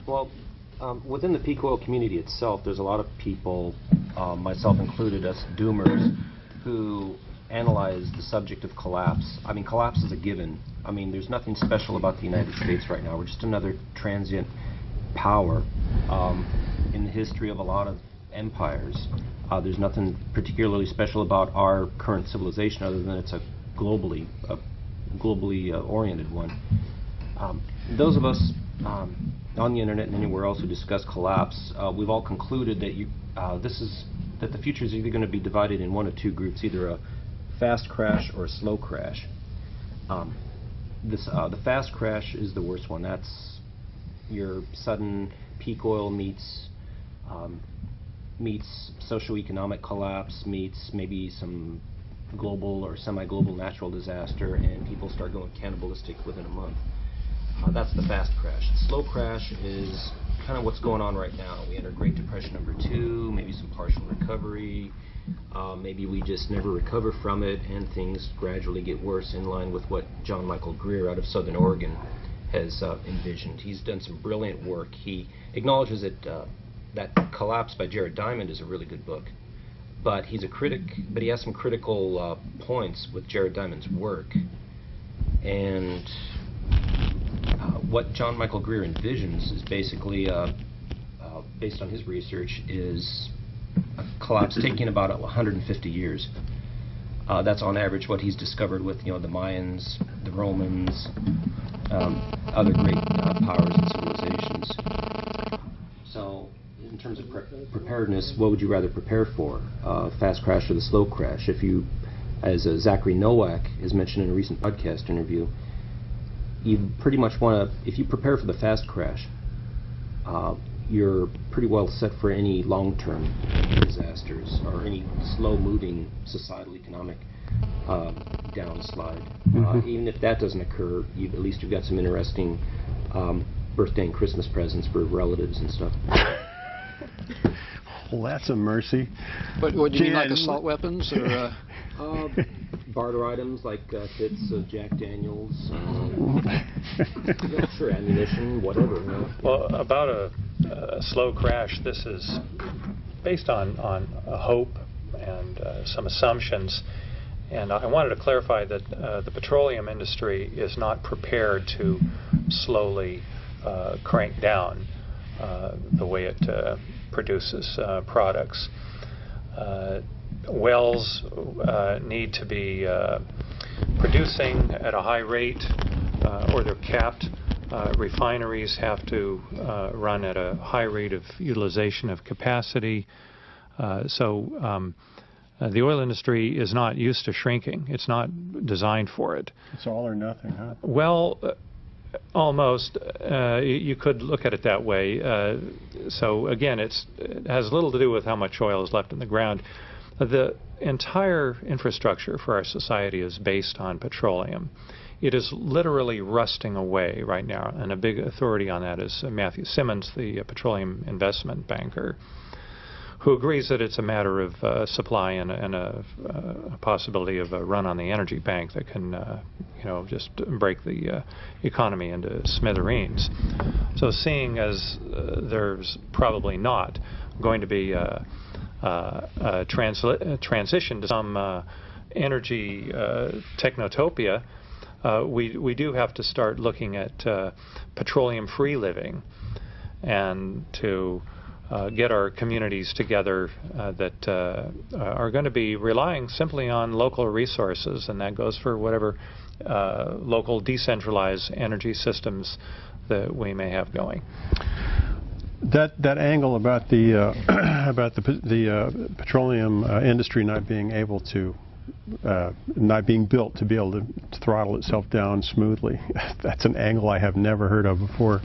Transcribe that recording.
Well, within the peak oil community itself, there's a lot of people, myself included, us doomers, who analyze the subject of collapse. I mean, collapse is a given. I mean, there's nothing special about the United States right now. We're just another transient power in the history of a lot of empires. There's nothing particularly special about our current civilization other than it's a globally oriented one. Those of us on the internet and anywhere else who discuss collapse, we've all concluded that that the future is either going to be divided in one of two groups, either a fast crash or a slow crash. The fast crash is the worst one. That's your sudden peak oil meets socioeconomic collapse, meets maybe some global or semi-global natural disaster, and people start going cannibalistic within a month. That's the fast crash. The slow crash is kind of what's going on right now. We enter Great Depression number 2, maybe some partial recovery, maybe we just never recover from it, and things gradually get worse in line with what John Michael Greer out of Southern Oregon has envisioned. He's done some brilliant work. He acknowledges that Collapse by Jared Diamond is a really good book, but he's a critic, but he has some critical points with Jared Diamond's work. And what John Michael Greer envisions is basically, based on his research, is a collapse taking about 150 years. That's on average what he's discovered with the Mayans, the Romans, other great powers and civilizations. So, in terms of preparedness, what would you rather prepare for? Fast crash or the slow crash? If you, as Zachary Nowak has mentioned in a recent podcast interview, you pretty much want to, if you prepare for the fast crash, you're pretty well set for any long-term disasters or any slow-moving societal economic downslide. Even if that doesn't occur, at least you've got some interesting birthday and Christmas presents for relatives and stuff. Well, that's a mercy. But what do you mean, like assault weapons or? Barter items like kits of Jack Daniels, sure, ammunition, whatever. Well, about a slow crash, this is based on a hope and some assumptions. And I wanted to clarify that the petroleum industry is not prepared to slowly crank down the way it produces products. Wells need to be producing at a high rate, or they're capped. Refineries have to run at a high rate of utilization of capacity. So the oil industry is not used to shrinking. It's not designed for it. It's all or nothing, huh? Well, almost. You could look at it that way. So again, it has little to do with how much oil is left in the ground. The entire infrastructure for our society is based on petroleum. It is literally rusting away right now, and a big authority on that is Matthew Simmons, the petroleum investment banker, who agrees that it's a matter of supply and a possibility of a run on the energy bank that can, just break the economy into smithereens. So seeing as there's probably not going to be transition to some energy technotopia, we do have to start looking at petroleum-free living, and to get our communities together that are going to be relying simply on local resources, and that goes for whatever local decentralized energy systems that we may have going. That angle about the petroleum industry not being able to not being built to be able to throttle itself down smoothly, that's an angle I have never heard of before.